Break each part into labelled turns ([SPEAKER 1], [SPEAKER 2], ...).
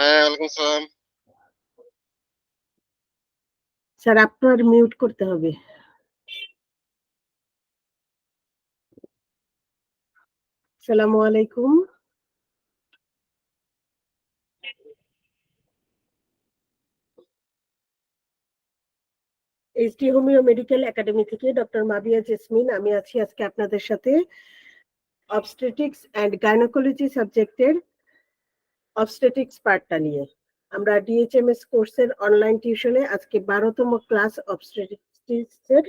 [SPEAKER 1] হ্যাঁ, ওয়ালাইকুম সালাম।
[SPEAKER 2] স্যার আপনার মিউট করতে হবে। আসসালামু আলাইকুম। এইচডি হোমিও মেডিকেল একাডেমি থেকে ডক্টর মাবিয়া জেসমিন আমি আছি আজকে আপনাদের সাথে অবস্টেট্রিক্স অ্যান্ড গাইনোকোলজি সাবজেক্টের অবস্টেট্রিক্স পার্টটা নিয়ে। আমরা ডিএইচএমএস কোর্সের অনলাইন টিউশনে আজকে 12তম ক্লাস অবস্টেট্রিক্সের,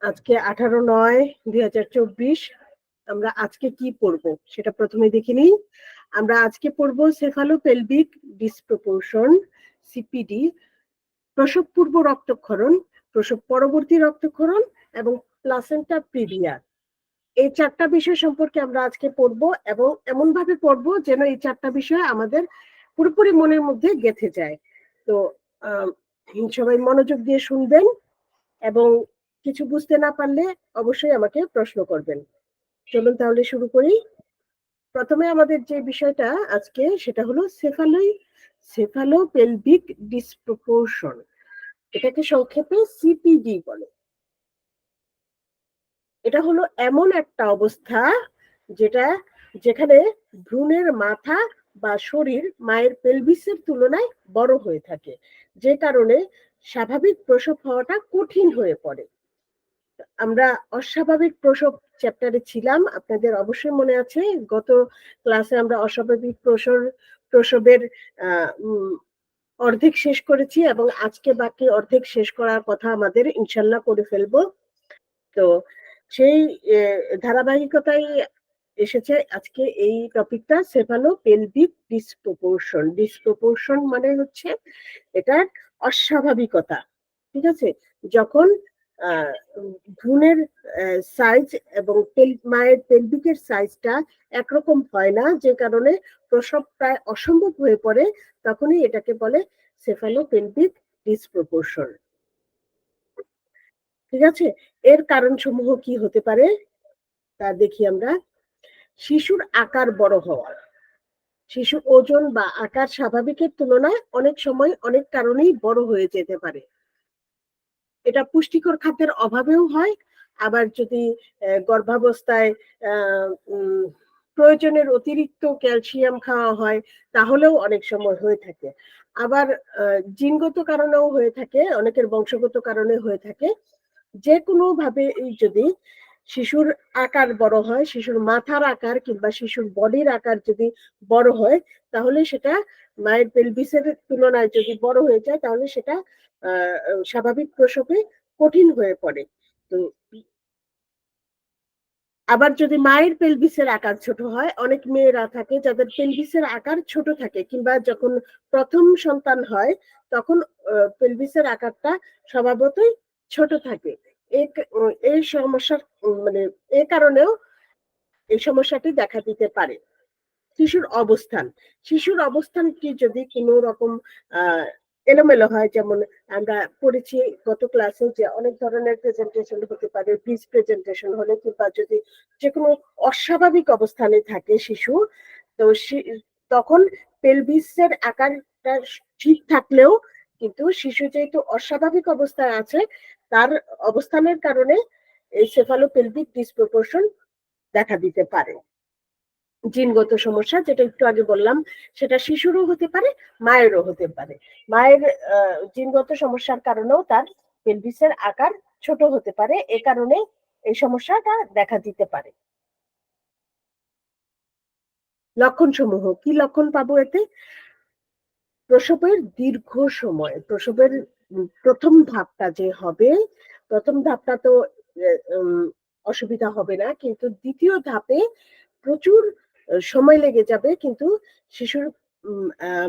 [SPEAKER 2] আজকে 18/9/2024। আমরা আজকে কি পড়বো সেটা প্রথমে দেখে নিই। আমরা আজকে পড়বো সেফালোপেলভিক ডিসপ্রপোর্শন, সিপিডি, প্রসব পূর্ব রক্তক্ষরণ, প্রসব পরবর্তী রক্তক্ষরণ এবং প্লাসেন্টা প্রিভিয়া। এই চারটা বিষয় সম্পর্কে আমরা আজকে পড়বো এবং এমন ভাবে পড়বো যেন এই চারটা বিষয় আমাদের পুরোপুরি মনের মধ্যে গেঁথে যায়। তো সবাই মনোযোগ দিয়ে শুনবেন এবং কিছু বুঝতে না পারলে অবশ্যই আমাকে প্রশ্ন করবেন। চলুন তাহলে শুরু করি। প্রথমে আমাদের যে বিষয়টা আজকে সেটা হলো সেফালোপেলভিক ডিসপ্রপোর্শন। এটাকে সংক্ষেপে সিপিডি বলে। এটা হলো এমন একটা অবস্থা যেখানে ভ্রূণের মাথা বা শরীর মায়ের পেলভিসের তুলনায় বড় হয়ে থাকে, যে কারণে স্বাভাবিক প্রসব হওয়াটা কঠিন হয়ে পড়ে। আমরা অস্বাভাবিক প্রসব চ্যাপ্টারে ছিলাম, আপনাদের অবশ্যই মনে আছে গত ক্লাসে আমরা অস্বাভাবিক প্রসবের অর্ধেক শেষ করেছি এবং আজকে বাকি অর্ধেক শেষ করার কথা আমাদের ইনশাল্লাহ করে ফেলবো। তো সেই ধারাবাহিকতায় এসেছে আজকে এই টপিকটা, সেফালোপেলভিক ডিসপ্রপোর্শন। ডিসপ্রপোর্শন মানে হচ্ছে এটার অস্বাভাবিকতা, ঠিক আছে? যখন ভ্রূণের সাইজ এবং মায়ের পেলভিকের সাইজটা একরকম হয় না, যে কারণে প্রসব প্রায় অসম্ভব হয়ে পড়ে, তখনই এটাকে বলে সেফালোপেলভিক ডিসপ্রপোর্শন। ঠিক আছে, এর কারণ সমূহ কি হতে পারে তা দেখি আমরা। শিশুর আকার বড় হওয়া, শিশু ওজন বা আকার স্বাভাবিকের তুলনায় অনেক সময় অনেক কারণেই বড় হয়ে যেতে পারে। এটা পুষ্টিকর খাদ্যের অভাবেও হয়, আবার যদি গর্ভাবস্থায় প্রয়োজনের অতিরিক্ত ক্যালসিয়াম খাওয়া হয় তাহলেও অনেক সময় হয়ে থাকে। আবার জিনগত কারণেও হয়ে থাকে, অনেকের বংশগত কারণে হয়ে থাকে। যে কোনো ভাবে যদি শিশুর আকার বড় হয়, শিশুর মাথার আকার কিংবা শিশুর বডির আকার যদি বড় হয়, তাহলে সেটা মায়ের পেলভিসের তুলনায় যদি বড় হয়ে যায় তাহলে সেটা স্বাভাবিক প্রসবে কঠিন হয়ে পড়ে। তো আবার যদি মায়ের পেলভিসের আকার ছোট হয়, অনেক মেয়েরা থাকে যাদের পেলভিসের আকার ছোট থাকে, কিংবা যখন প্রথম সন্তান হয় তখন পেলভিসের আকারটা স্বভাবতই ছোট থাকে। এই সমস্যার মানে এই কারণেও এই সমস্যাটি দেখা দিতে পারে। শিশুর অবস্থানটি যদি কোনো রকম এলোমেলো হয়, যেমন আমরা পড়েছি গত ক্লাসে যে অনেক ধরনের প্রেজেন্টেশন হতে পারে, ব্রিজ প্রেজেন্টেশন হলে, কিংবা যদি যে কোনো অস্বাভাবিক অবস্থানে থাকে শিশু, তো তখন পেলভিসের আকারটা ঠিক থাকলেও কিন্তু শিশু যেহেতু অস্বাভাবিক অবস্থায় আছে, তার অবস্থানের কারণে এই সেফালোপেলভিক ডিসপ্রপোর্শন দেখা দিতে পারে। জিনগত সমস্যা, যেটা একটু আগে বললাম, সেটা শিশুরও হতে পারে, মায়েরও হতে পারে। মায়ের জিনগত সমস্যার কারণেও তার পেলভিসের আকার ছোট হতে পারে, এ কারণে এই সমস্যাটা দেখা দিতে পারে। লক্ষণ সমূহ কি লক্ষণ পাবো এতে? প্রসবের দীর্ঘ সময়, প্রসবের প্রথম ধাপটা যে হবে, প্রথম ধাপটা তো অসুবিধা হবে না, কিন্তু দ্বিতীয় ধাপে প্রচুর সময় লেগে যাবে, কিন্তু শিশুর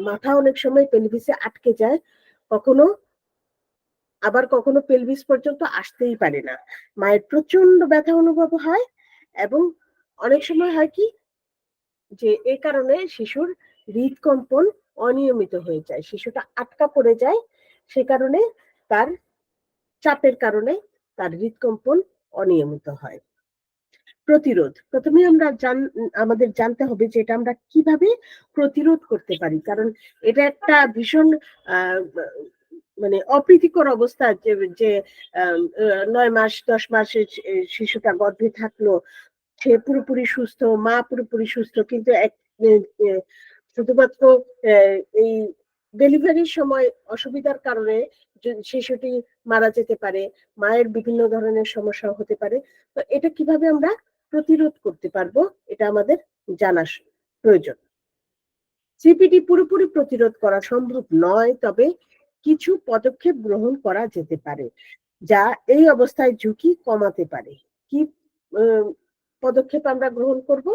[SPEAKER 2] মাথা অনেক সময় পেলভিসে আটকে যায়, কখনো পেলভিস পর্যন্ত আসতেই পারে না। মায়ের প্রচন্ড ব্যথা অনুভব হয় এবং অনেক সময় হয় কি যে এই কারণে শিশুর হৃদকম্পন অনিয়মিত হয়ে যায়, শিশুটা আটকা পড়ে যায়, সে কারণে তার চাপের কারণে তার হৃদকম্পন অনিয়মিত হয়। প্রতিরোধ। প্রথমে আমরা আমাদের জানতে হবে যে এটা আমরা কিভাবে প্রতিরোধ করতে পারি। কারণ এটা একটা ভীষণ মানে অপ্রীতিকর অবস্থা যে ৯ মাস ১০ মাসের শিশুটা গর্ভে থাকলো। সে পুরোপুরি সুস্থ, মা পুরোপুরি সুস্থ। কিন্তু শুধুমাত্র এই ডেলিভারির সময় অসুবিধার কারণে শিশুটি মারা যেতে পারে। মায়ের বিভিন্ন ধরনের সমস্যা হতে পারে। তো এটা কিভাবে আমরা প্রতিরোধ করতে পারবো, এটা আমাদের জানা প্রয়োজন। সিপিডি পুরোপুরি প্রতিরোধ করা সম্ভব নয়, তবে কিছু পদক্ষেপ গ্রহণ করা যেতে পারে, যা এই অবস্থায় ঝুঁকি কমাতে পারে। কি পদক্ষেপ আমরা গ্রহণ করব?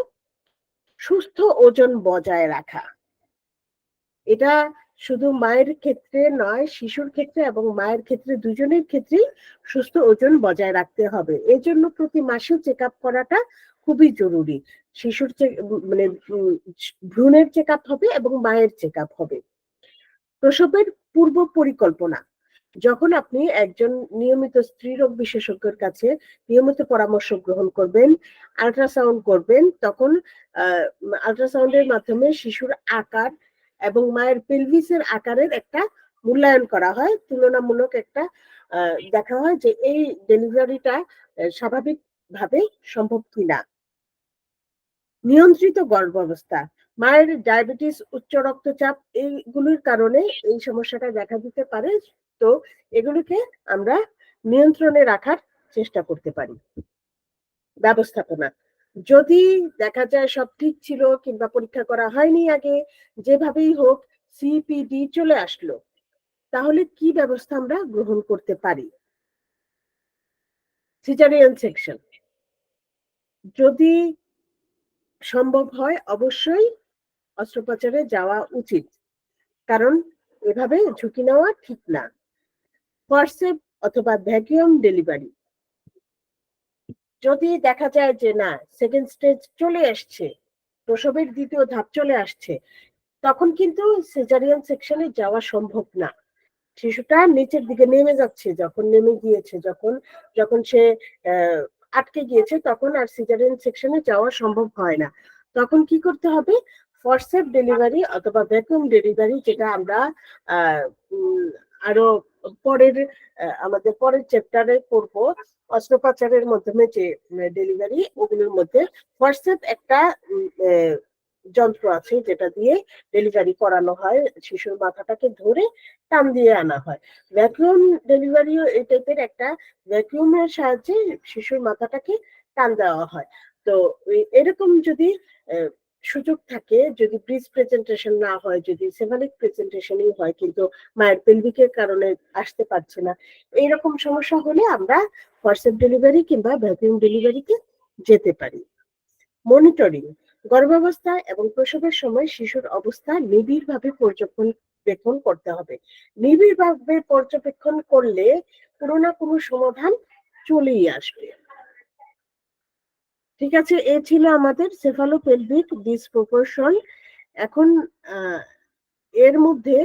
[SPEAKER 2] সুস্থ ওজন বজায় রাখা। এটা শুধু মায়ের ক্ষেত্রে নয়, শিশুর ক্ষেত্রে এবং মায়ের ক্ষেত্রে দুজনের ক্ষেত্রেই সুস্থ ওজন বজায় রাখতে হবে। এজন্য প্রতি মাসে চেকআপ করাটা খুবই জরুরি। শিশুর মানে ভ্রূণের চেকআপ হবে এবং মায়ের চেকআপ হবে। প্রসবের পূর্ব পরিকল্পনা। যখন আপনি একজন নিয়মিত স্ত্রীরোগ বিশেষজ্ঞের কাছে নিয়মিত পরামর্শ গ্রহণ করবেন, আল্ট্রাসাউন্ড করবেন, তখন আল্ট্রাসাউন্ডের মাধ্যমে শিশুর আকার এবং মায়ের পেলভিসের আকারের একটা মূল্যায়ন করা হয়। তুলনামূলক একটা দেখা হয় যে এই ডেলিভারিটা স্বাভাবিকভাবে সম্ভব কিনা। নিয়ন্ত্রিত গর্ভাবস্থা। মায়ের ডায়াবেটিস, উচ্চ রক্তচাপ এইগুলির কারণে এই সমস্যাটা দেখা দিতে পারে। তো এগুলিকে আমরা নিয়ন্ত্রণে রাখার চেষ্টা করতে পারি। ব্যবস্থাপনা। যদি দেখা যায় সব ঠিক ছিল কিংবা পরীক্ষা করা হয়নি আগে, যেভাবেই হোক সিপিডি চলে আসলো, তাহলে কি ব্যবস্থা আমরা গ্রহণ করতে পারি? Caesarean section. যদি সম্ভব হয় অবশ্যই অস্ত্রোপচারে যাওয়া উচিত, কারণ এভাবে ঝুঁকি নেওয়া ঠিক না। ফরসেপ অথবা ভ্যাকুয়াম ডেলিভারি। যদি দেখা যায় যে না, সেকেন্ড স্টেজ চলে আসছে, প্রসবের দ্বিতীয় ধাপ চলে আসছে, তখন কিন্তু সিজারিয়ান সেকশনে যাওয়া সম্ভব না। শিশুটা নিচের দিকে নেমে যাচ্ছে, যখন নেমে গিয়েছে, যখন সে আটকে গিয়েছে, তখন আর সিজারিয়ান সেকশনে যাওয়া সম্ভব হয় না। তখন কি করতে হবে? ফরসেপ ডেলিভারি অথবা ভ্যাকুয়াম ডেলিভারি, যেটা আমরা আরো আমাদের পরের চ্যাপ্টারে পড়ব, অস্ত্রোপচারের মাধ্যমে যে ডেলিভারি, ওগুলোর মধ্যে ফরসেপ একটা যন্ত্র আছে যেটা দিয়ে ডেলিভারি করানো হয়। শিশুর মাথাটাকে ধরে টান দিয়ে আনা হয়। ভ্যাকুয়াম ডেলিভারিও এই টাইপের একটা ভ্যাকুয়ামের সাহায্যে শিশুর মাথাটাকে টান দেওয়া হয়। তো এরকম যদি সুযোগ থাকে, যদি ব্রিজ প্রেজেন্টেশন না হয়, যদি সেভালিক প্রেজেন্টেশনই হয় কিন্তু মায়ের পেলভিকের কারণে আসতে পারছে না, এইরকম সমস্যা হলে আমরা ফরসেপ ডেলিভারি কিংবা ভ্যাকুয়াম ডেলিভারিতে যেতে পারি। মনিটরিং। গর্ভাবস্থা এবং প্রসবের সময় শিশুর অবস্থা নিবিড়ভাবে পর্যবেক্ষণ করতে হবে। নিবিড়ভাবে পর্যবেক্ষণ করলে কোনো না কোনো সমাধান চলেই আসবে। ঠিক আছে, এ ছিল আমাদের সেফালোপেলভিক ডিসপ্রপোর্শন। এখন এর মধ্যে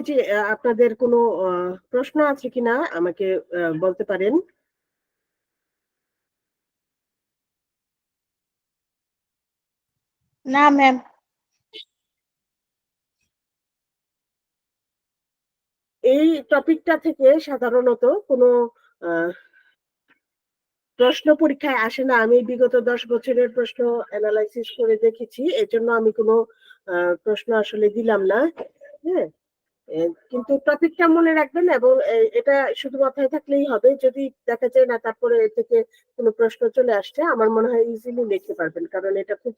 [SPEAKER 2] যে আপনাদের কোনো প্রশ্ন আছে কিনা আমাকে বলতে পারেন।
[SPEAKER 1] না ম্যাম।
[SPEAKER 2] এই টপিকটা থেকে সাধারণত কোনো প্রশ্ন পরীক্ষায় আসে না। আমি বিগত 10 বছরের প্রশ্ন অ্যানালাইসিস করে দেখেছি, এজন্য আমি কোনো প্রশ্ন আসলে দিলাম না। হ্যাঁ, কিন্তু টপিকটা মনে রাখবেন এবং এটা শুধু মাথায় থাকলেই হবে। যদি দেখা যায় না তারপরে এ থেকে কোনো প্রশ্ন চলে আসছে, আমার মনে হয় ইজিলি লিখতে পারবেন, কারণ এটা খুব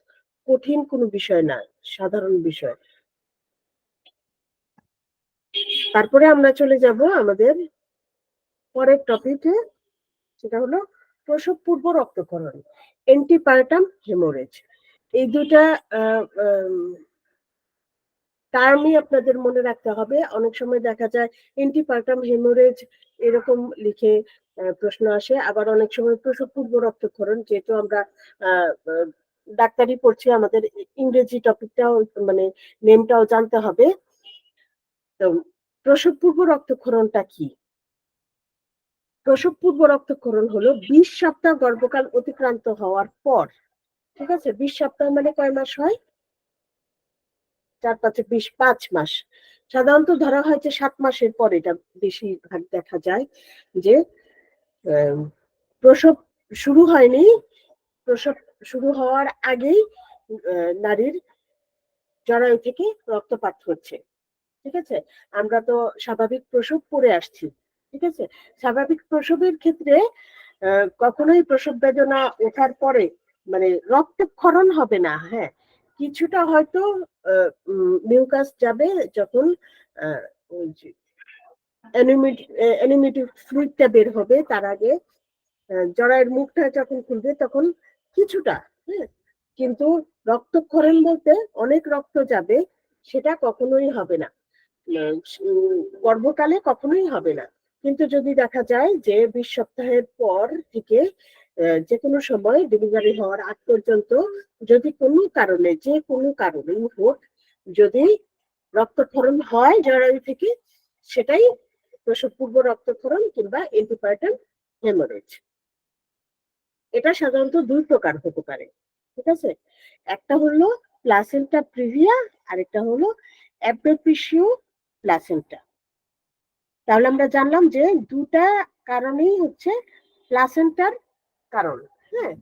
[SPEAKER 2] কঠিন কোনো বিষয় না, সাধারণ বিষয়। তারপরে আমরা চলে যাব আমাদের পরের টপিকে, সেটা হলো প্রসব পূর্ব রক্তক্ষরণ, অ্যান্টিপার্টাম হেমোরেজ। এই দুটা টার্মই আপনাদের মনে রাখতে হবে। অনেক সময় দেখা যায় অ্যান্টিপার্টাম হেমোরেজ এরকম লিখে প্রশ্ন আসে। আবার অনেক সময় প্রসব পূর্ব রক্তক্ষরণ, যেহেতু আমরা ডাক্তারি পড়ছি, আমাদের ইংরেজি টপিকটাও মানে নেমটাও জানতে হবে। তো প্রসব পূর্ব রক্তক্ষরণটা কি? প্রসব পূর্ব রক্তক্ষরণ হলো 20 সপ্তাহ গর্ভকাল অতিক্রান্ত হওয়ার পর, ঠিক আছে? 20 সপ্তাহ মানে কয় মাস হয়? 4 5 5 মাস। সাধারণত ধরা হয় যে 7 মাসের পর এটা বেশিরভাগ দেখা যায় যে প্রসব শুরু হয়নি, প্রসব শুরু হওয়ার আগেই নারীর জরায়ু থেকে রক্তপাত হচ্ছে, ঠিক আছে? আমরা তো স্বাভাবিক প্রসব করে আসছি, ঠিক আছে? স্বাভাবিক প্রসবের ক্ষেত্রে কখনোই প্রসব বেদনা ওঠার পরে মানে রক্তক্ষরণ হবে না, হ্যাঁ, কিছুটা হয়তো মিউকাস যাবে যখন অ্যানিমেটিক ফ্লুইডটা বের হবে, তার আগে জরায়ের মুখটা যখন খুলবে তখন কিছুটা, হ্যাঁ, কিন্তু রক্তক্ষরণ বলতে অনেক রক্ত যাবে, সেটা কখনোই হবে না। গর্ভকালে কখনোই হবে না। কিন্তু যদি দেখা যায় যে 20 সপ্তাহের পর থেকে যে কোনো সময় ডেলিভারি হওয়ার আগ পর্যন্ত যদি কোনো কারণে, যে কোনো কারণেই হোক, যদি রক্তক্ষরণ হয় জরায়ু থেকে, সেটাই প্রসব পূর্ব রক্তক্ষরণ কিংবা এন্টিপার্টাম হেমোরেজ। এটা সাধারণত 2 প্রকার হতে পারে, ঠিক আছে? একটা হলো প্লাসেন্টা প্রিভিয়া, আরেকটা হলো অ্যাপ্রোপ্রিসিও প্লাসেন্টা। তাহলে আমরা জানলাম যে 2টা কারণেই হচ্ছে প্লাসেন্টার কারণ, হ্যাঁ।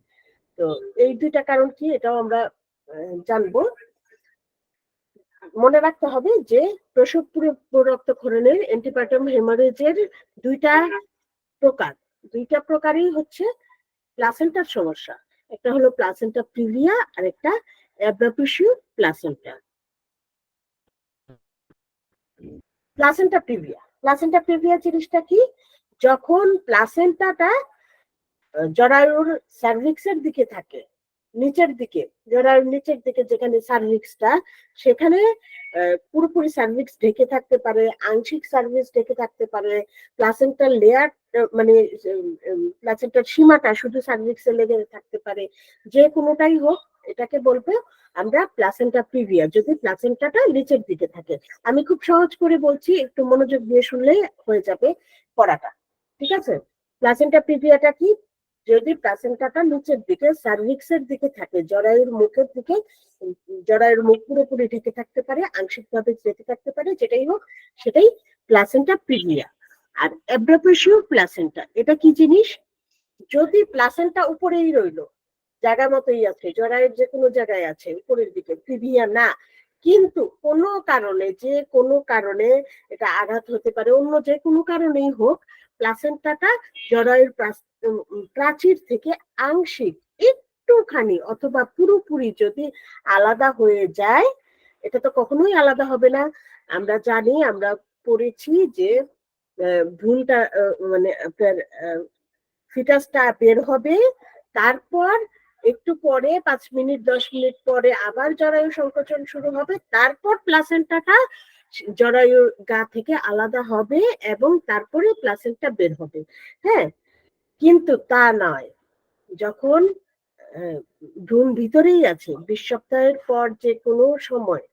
[SPEAKER 2] তো এই 2টা কারণ কি এটাও আমরা জানবো। মনে রাখতে হবে যে প্রসব পূর্ব রক্তক্ষরণের অ্যান্টিপার্টাম হেমারেজের 2টা প্রকার, 2টা প্রকারই হচ্ছে প্লাসেন্টার সমস্যা। একটা হলো প্লাসেন্টা প্রিভিয়া আর একটা abruptio placenta. Placenta previa, placenta previa জিনিসটা কি? যখন প্লাসেন্টাটা জরায়ুর সার্ভিক্সের দিকে থাকে, নিচের দিকে, জরায়ুর নিচের দিকে যেখানে সার্ভিক্সটা, সেখানে পুরোপুরি সার্ভিক্স ঢেকে থাকতে পারে, আংশিক সার্ভিক্স ঢেকে থাকতে পারে, প্লাসেন্টার লেয়ার মানে প্লাসেন্টার সীমাটা শুধু সার্ভিক্সে লেগে থাকতে পারে, যে কোনোটাই হোক এটাকে বলবো আমরা প্লাসেন্টা প্রিভিয়া, যদি প্লাসেন্টাটা নিচের দিকে থাকে। আমি খুব সহজ করে বলছি, একটু মনোযোগ দিয়ে শুনলেই হয়ে যাবে পড়াটা, ঠিক আছে? প্লাসেন্টা প্রিভিয়াটা কি? যদি প্লাসেন্টাটা নিচের দিকে সার্ভিক্সের দিকে থাকে, জরায়ুর মুখের দিকে, জরায়ুর মুখ পুরোপুরি ঢেকে থাকতে পারে, আংশিকভাবে ঢেকে থাকতে পারে, যেটাই হোক সেটাই প্লাসেন্টা প্রিভিয়া। আর অ্যাব্রাপিসিও প্লাসেন্টা, এটা কি জিনিস? যদি প্লাসেন্টা উপরেই রইলো, জায়গা মতোই আছে, জরায়ুর যে কোনো জায়গায় আছে উপরের দিকে, প্রিভিয়া না, কিন্তু কোনো কারণে, যে কোনো কারণে এটা আঘাত হতে পারে, অন্য যে কোনো কারণেই হোক, প্লাসেন্টাটা জরায়ুর প্রাচীর থেকে আংশিক একটুখানি অথবা পুরোপুরি যদি আলাদা হয়ে যায়, এটা তো কখনোই আলাদা হবে না। আমরা জানি, আমরা পড়েছি যে ভ্রূণটা মানে আপনার ফিটাসটা বের হবে, তারপর একটু পরে 5 মিনিট 10 মিনিট পরে আবার জরায়ু সংকোচন শুরু হবে, তারপর প্লাসেন্টাটা জরায়ুর গা থেকে আলাদা হবে এবং তারপরে প্লাসেন্টা বের হবে, হ্যাঁ। কিন্তু তা নয়, যখন ভ্রূণ ভিতরেই আছে 20 সপ্তাহের পর যে কোনো সময়,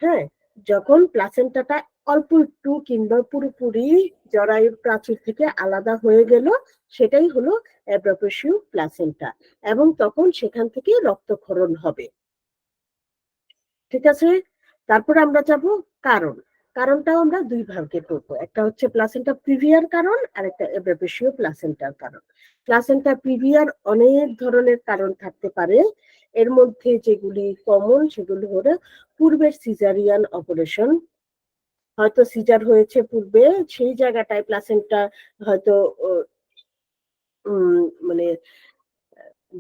[SPEAKER 2] হ্যাঁ, যখন প্লাসেন্টাটা অল্প একটু কিংবা পুরোপুরি জরায়ুর প্রাচীর থেকে আলাদা হয়ে গেল, সেটাই হলো অ্যাব্রাপিসিও প্লাসেন্টা, এবং তখন সেখান থেকে রক্তক্ষরণ হবে, ঠিক আছে? তারপরে আমরা যাব কারণ। কারণটাও আমরা 2 ভাগে করবো, একটা হচ্ছে প্লাসেন্টা প্রিভিয়ার কারণ আর একটা অ্যাব্রাপিসিও প্লাসেন্টার কারণ। প্লাসেন্টা প্রিভিয়ার অনেক ধরনের কারণ থাকতে পারে, এর মধ্যে যেগুলি কমন সেগুলি হলো পূর্বের সিজারিয়ান অপারেশন, হয়তো সিজার হয়েছে পূর্বে, সেই জায়গাটায় প্লাসেন্টা হয়তো মানে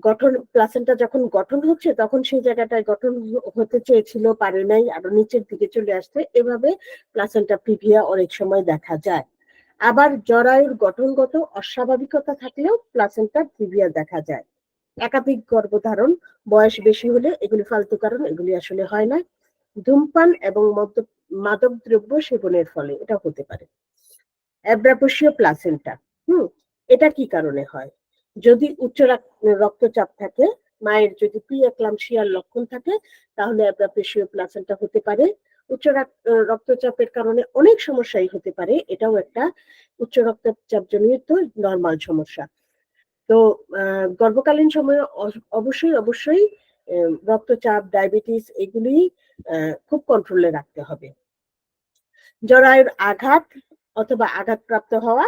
[SPEAKER 2] গঠন, প্লাসেন্টা যখন গঠন হচ্ছে তখন সেই জায়গাটায় গঠন হতে চেয়েছিল, পারে নাই, আরো নিচের দিকে চলে আসছে, এভাবে প্লাসেন্টা প্রিভিয়া অনেক সময় দেখা যায়। আবার জরায়ুর গঠনগত অস্বাভাবিকতা থাকলেও প্লাসেন্টা প্রিভিয়া দেখা যায়। একাধিক গর্ভধারণ, বয়স বেশি হলে, এগুলি ফালতু কারণ, এগুলি আসলে হয় না। ধূমপান এবং মাদক দ্রব্য সেবনের ফলে এটা হতে পারে। অ্যাব্রাপিসিও প্লাসেন্টা, হুম, এটা কি কারণে হয়? যদি উচ্চ রক্তচাপ থাকে, মায়ের যদি প্রি-এক্লাম্পসিয়ার লক্ষণ থাকে, তাহলে অ্যাব্রাপ্রেসিও প্লাসেন্টা হতে পারে। উচ্চ রক্তচাপের কারণে অনেক সমস্যাই হতে পারে, এটাও একটা উচ্চ রক্তচাপ জনিত নরমাল সমস্যা। তো গর্ভকালীন সময়ে অবশ্যই রক্তচাপ, ডায়াবেটিস এগুলি খুব কন্ট্রোলে রাখতে হবে। জরায়ুর আঘাত অথবা আঘাতপ্রাপ্ত হওয়া,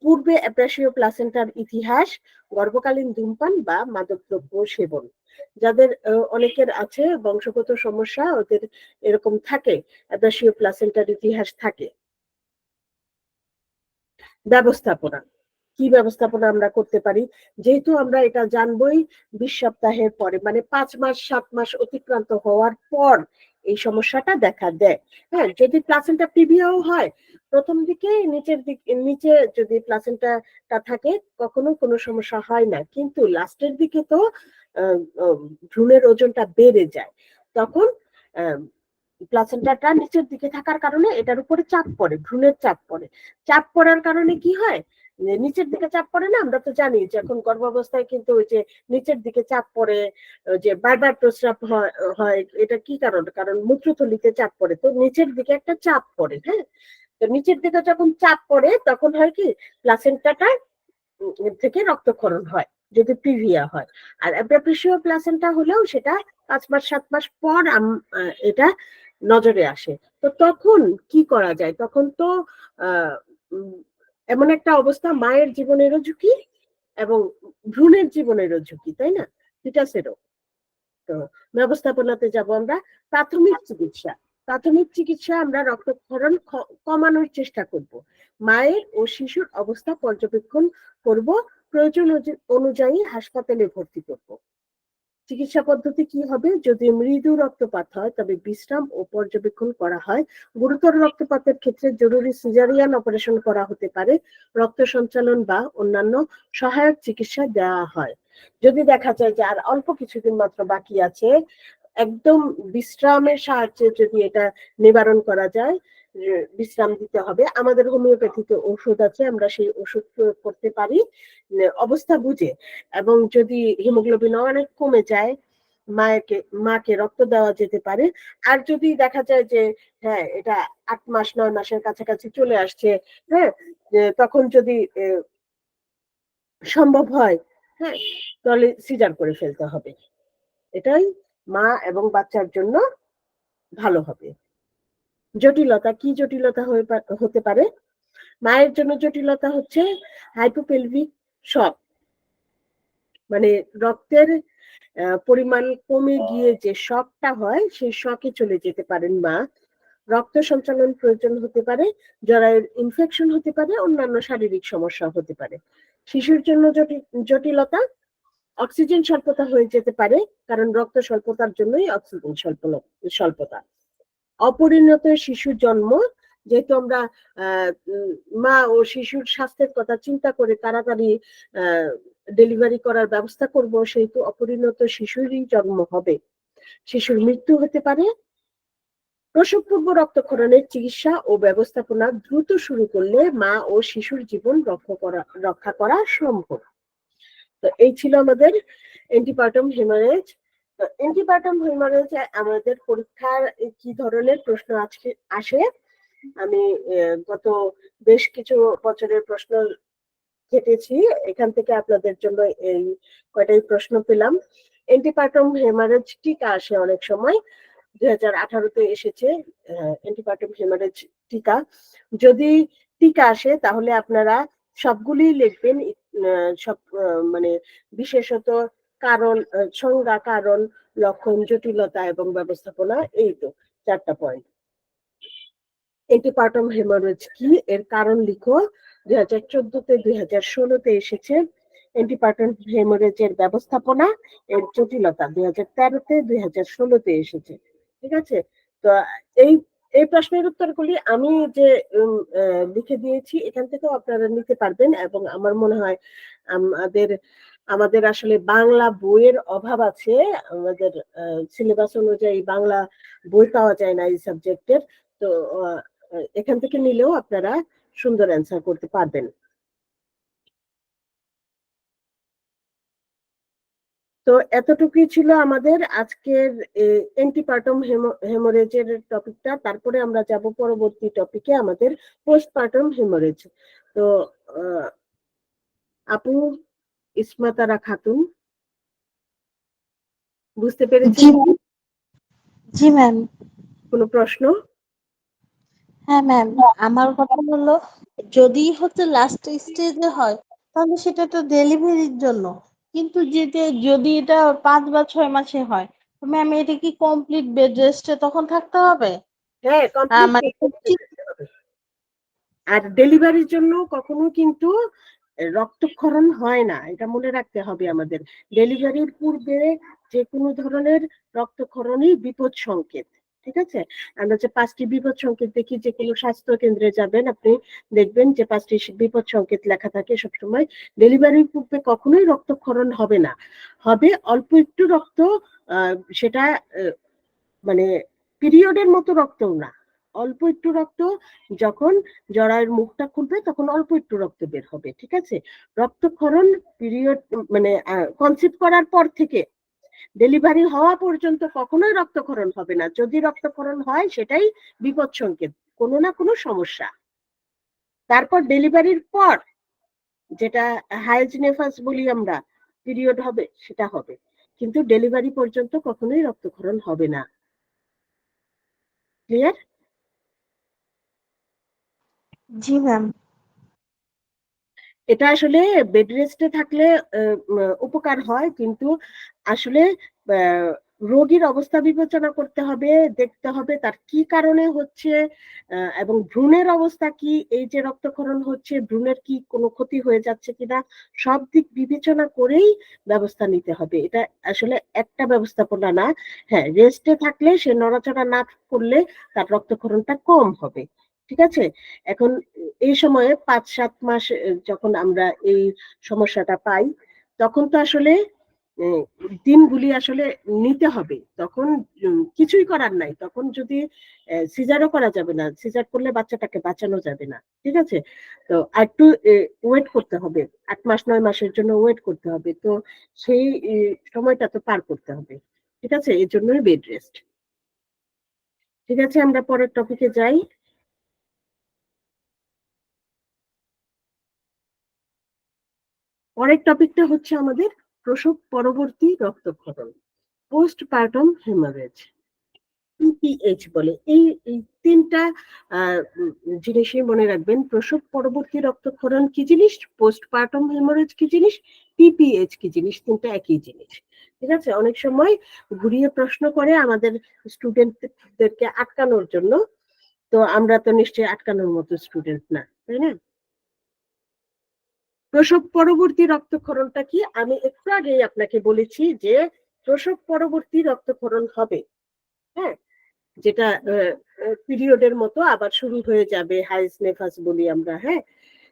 [SPEAKER 2] পূর্বে অ্যাপ্রাসিও প্লাসেন্টার ইতিহাস, গর্ভকালীন ধূমপান বা মাদকদ্রব্য সেবন। যাদের অনেকের আছে বংশগত সমস্যা, ওদের এরকম থাকে, অ্যাপ্রাসিও প্লাসেন্টার ইতিহাস থাকে। ব্যবস্থাপনা, কি ব্যবস্থাপনা আমরা করতে পারি? যেহেতু আমরা এটা জানবই 20 সপ্তাহের পরে, মানে 5 মাস 7 মাস অতিক্রান্ত হওয়ার পর এই সমস্যাটা দেখা দেয়। হ্যাঁ, যদি প্লাসেন্টা প্রিভিয়াও হয়, প্রথম দিকে নিচে যদি প্লাসেন্টাটা থাকে কখনো কোনো সমস্যা হয় না, কিন্তু লাস্টের দিকে তো ভ্রূণের ওজনটা বেড়ে যায়, তখন প্লাসেন্টাটা নিচের দিকে থাকার কারণে এটার উপরে চাপ পড়ে, ভ্রূণের চাপ পড়ে। চাপ পড়ার কারণে কি হয়, নিচের দিকে চাপ পড়ে না, আমরা তো জানি যে এখন গর্ভাবস্থায় কিন্তু ওই যে নিচের দিকে চাপ পড়ে, যে বারবার প্রস্রাব হয়, এটা কি কারণ? কারণ মূত্রথলিতে চাপ পড়ে, তো নিচের দিকে একটা চাপ পড়ে। হ্যাঁ, তো নিচের দিকে যখন চাপ পড়ে তখন হয় কি, প্লাসেন্টাটা থেকে রক্তক্ষরণ হয় যদি প্রিভিয়া হয়। আর অ্যাব্রাপ্রেসিও প্লাসেন্টা হলেও সেটা 5 মাস 7 মাস পর এটা নজরে আসে। তো তখন কি করা যায়? তখন তো এমন একটা অবস্থা, মায়ের জীবনেরও ঝুঁকি এবং ভ্রূণের জীবনেরও ঝুঁকি, তাই না? ফিটাসেরও। তো ব্যবস্থাপনাতে যাব আমরা। প্রাথমিক চিকিৎসা, প্রাথমিক চিকিৎসা আমরা রক্তক্ষরণ কমানোর চেষ্টা করব। মায়ের ও শিশুর অবস্থা পর্যবেক্ষণ করব, প্রয়োজন অনুযায়ী হাসপাতালে ভর্তি করব। চিকিৎসা পদ্ধতি কি হবে? যদি মৃদু রক্তপাত হয় তবে বিশ্রাম ও পর্যবেক্ষণ করা হয়। গুরুতর রক্তপাতের ক্ষেত্রে জরুরি সিজারিয়ান অপারেশন করা হতে পারে, রক্ত সঞ্চালন বা অন্যান্য সহায়ক চিকিৎসা দেওয়া হয়। যদি দেখা যায় যে আর অল্প কিছুদিন মাত্র বাকি আছে, একদম বিশ্রামের সাহায্যে যদি এটা নিবারণ করা যায়, বিশ্রাম দিতে হবে। আমাদের হোমিওপ্যাথিতে ওষুধ আছে, আমরা সেই ওষুধ প্রয়োগ করতে পারি অবস্থা বুঝে। এবং যদি হিমোগ্লোবিন অনেক কমে যায়, মাকে রক্ত দেওয়া যেতে পারে। আর যদি দেখা যায় যে হ্যাঁ, এটা 8 মাস 9 মাসের কাছাকাছি চলে আসছে, হ্যাঁ, তখন যদি সম্ভব হয়, হ্যাঁ, তাহলে সিজার করে ফেলতে হবে। এটাই মা এবং বাচ্চার জন্য ভালো হবে। জটিলতা, কি জটিলতা হতে পারে? মায়ের জন্য জটিলতা হচ্ছে হাইপোপেলভিক শক, মানে রক্তের পরিমাণ কমে গিয়ে যে শকটা হয়, সেই শকে চলে যেতে পারেন মা। রক্ত সঞ্চালন প্রয়োজন হতে পারে, জরায়ুর ইনফেকশন হতে পারে, অন্যান্য শারীরিক সমস্যা হতে পারে। শিশুর জন্য জটিলতা, অক্সিজেন স্বল্পতা হয়ে যেতে পারে, কারণ রক্ত স্বল্পতার জন্যই অক্সিজেন স্বল্পতা। অপরিণত শিশুর জন্ম, যেহেতু আমরা মা ও শিশুর স্বাস্থ্যের কথা চিন্তা করে তাড়াতাড়ি ডেলিভারি করার ব্যবস্থা করব, সেহেতু অপরিণত শিশুরই জন্ম হবে। শিশুর মৃত্যু হতে পারে। প্রসবপূর্ব রক্তক্ষরণের চিকিৎসা ও ব্যবস্থাপনা দ্রুত শুরু করলে মা ও শিশুর জীবন রক্ষা করা সম্ভব। তো এই ছিল আমাদের অ্যান্টিপার্টাম হেমারেজ। অ্যান্টিপার্টাম হেমারেজে আমাদের পরীক্ষার কি ধরনের প্রশ্ন আসে, আমি গত বেশ কিছু বছরের প্রশ্ন ঘেটেছি, এখান থেকে আপনাদের জন্য এই কয়টাই প্রশ্ন পেলাম। অ্যান্টিপার্টাম হেমারেজ টিকা আসে অনেক সময়, 2018-তে এসেছে অ্যান্টিপার্টাম হেমারেজ টিকা। যদি টিকা আসে তাহলে আপনারা সবগুলি লিখবেন, সব মানে বিশেষত কারণ, সংজ্ঞা, কারণ, লক্ষণ, জটিলতা এবং ব্যবস্থাপনা, এই তো 4টা পয়েন্ট। অ্যান্টিপার্টাম হেমারেজ কি, এর কারণ লিখো। 2014-তে 2016-তে এসেছে। অ্যান্টিপার্টাম হেমারেজের ব্যবস্থাপনা, এর জটিলতা 2013-তে 2016-তে এসেছে। ঠিক আছে? তো এই এই প্রশ্নের উত্তরগুলি আমি যে লিখে দিয়েছি এখান থেকেও আপনারা নিতে পারবেন, এবং আমার মনে হয় আমাদের আমাদের আসলে বাংলা বইয়ের অভাব আছে। আমাদের সিলেবাস অনুযায়ী বাংলা বই পাওয়া যায় না এই সাবজেক্টের। তো এখান থেকে নিলেও আপনারা সুন্দর অ্যান্সার করতে পারবেন। তো এতটুকুই ছিল আমাদের আজকের অ্যান্টিপার্টাম হেমোরেজের টপিকটা। তারপরে আমরা যাব পরবর্তী টপিকে, আমাদের পোস্টপার্টাম হেমোরেজ। তো আপু ইসমাতারা খাতুন, বুঝতে পেরেছেন?
[SPEAKER 1] জি ম্যাম।
[SPEAKER 2] কোনো প্রশ্ন?
[SPEAKER 1] হ্যাঁ ম্যাম, আমার কথা হলো যদি হচ্ছে লাস্ট স্টেজে হয় তাহলে সেটা তো ডেলিভারির জন্য, কিন্তু যদি এটা 5 বা 6 মাসে হয় ম্যাম, এটা কি কমপ্লিট বেড রেস্টে তখন থাকতে হবে?
[SPEAKER 2] হ্যাঁ, কমপ্লিট
[SPEAKER 1] মানে
[SPEAKER 2] আর ডেলিভারির জন্য কখনো কিন্তু রক্তক্ষরণ হয় না, এটা মনে রাখতে হবে আমাদের। ডেলিভারির পূর্বে যে কোনো ধরনের রক্তক্ষরণই বিপদ সংকেত। ঠিক আছে, আমরা যে 5টি বিপদ সংকেত দেখি, যে কোনো স্বাস্থ্য কেন্দ্রে যাবেন আপনি দেখবেন যে 5টি বিপদ সংকেত লেখা থাকে সবসময়। ডেলিভারির পূর্বে কখনোই রক্তক্ষরণ হবে না, হবে অল্প একটু রক্ত, সেটা মানে পিরিয়ডের মতো রক্তও না, অল্প একটু রক্ত। যখন জরায়ুর মুখটা খুলবে তখন অল্প একটু রক্ত বের হবে। ঠিক আছে, রক্তক্ষরণ পিরিয়ড মানে কনসিভ করার পর থেকে ডেলিভারি হওয়া পর্যন্ত কখনোই রক্তক্ষরণ হবে না। যদি রক্তক্ষরণ হয় সেটাই বিপদ সংকেত, কোনো না কোনো সমস্যা। তারপর ডেলিভারির পর যেটা হাইজ নেফাস বলি আমরা, পিরিয়ড হবে, সেটা হবে, কিন্তু ডেলিভারি পর্যন্ত কখনোই রক্তক্ষরণ হবে না। ক্লিয়ার?
[SPEAKER 1] জি ম্যাম।
[SPEAKER 2] এটা আসলে বেড রেস্টে থাকলে উপকার হয়, কিন্তু আসলে রোগীর অবস্থা বিবেচনা করতে হবে, দেখতে হবে তার কি কারণে হচ্ছে, এবং ভ্রূণের অবস্থা কি, এই যে রক্তক্ষরণ হচ্ছে ভ্রূণের কি কোনো ক্ষতি হয়ে যাচ্ছে কিনা, সব দিক বিবেচনা করেই ব্যবস্থা নিতে হবে। এটা আসলে একটা ব্যবস্থাপনা না। হ্যাঁ, রেস্টে থাকলে, সে নড়াচড়া না করলে তার রক্তক্ষরণটা কম হবে। ঠিক আছে, এখন এই সময়ে 5-7 মাস যখন আমরা এই সমস্যাটা পাই, তখন তো আসলে দিনগুলি আসলে নিতে হবে, তখন কিছুই করার নাই। তখন যদি সিজারও করা যাবে না, সিজার করলে বাচ্চাটাকে বাঁচানো যাবে না। ঠিক আছে, তো একটু ওয়েট করতে হবে, 8-9 মাসের জন্য ওয়েট করতে হবে। তো সেই সময়টা তো পার করতে হবে। ঠিক আছে, এর জন্যই বেড রেস্ট। ঠিক আছে, আমরা পরের টপিকে যাই। পরের টপিকটা হচ্ছে আমাদের প্রসব পরবর্তী রক্তক্ষরণ, পোস্টপার্টাম হেমারেজ, পিপিএইচ বলে। এই তিনটা জিনিসই মনে রাখবেন। প্রসব পরবর্তী রক্তক্ষরণ কি জিনিস, পোস্টপার্টাম হেমারেজ কি জিনিস, পিপিএইচ কি জিনিস, তিনটা একই জিনিস। ঠিক আছে, অনেক সময় ঘুরিয়ে প্রশ্ন করে আমাদের স্টুডেন্টদেরকে আটকানোর জন্য। তো আমরা তো নিশ্চয়ই আটকানোর মতো স্টুডেন্ট না, তাই না? প্রসব পরবর্তী রক্তক্ষরণটা কি, আমি একটু আগেই আপনাকে বলেছি যে প্রসব পরবর্তী রক্তক্ষরণ হবে। হ্যাঁ, যেটা পিরিয়ডের মতো আবার শুরু হয়ে যাবে, হাইজ নেফাস বলি আমরা। হ্যাঁ,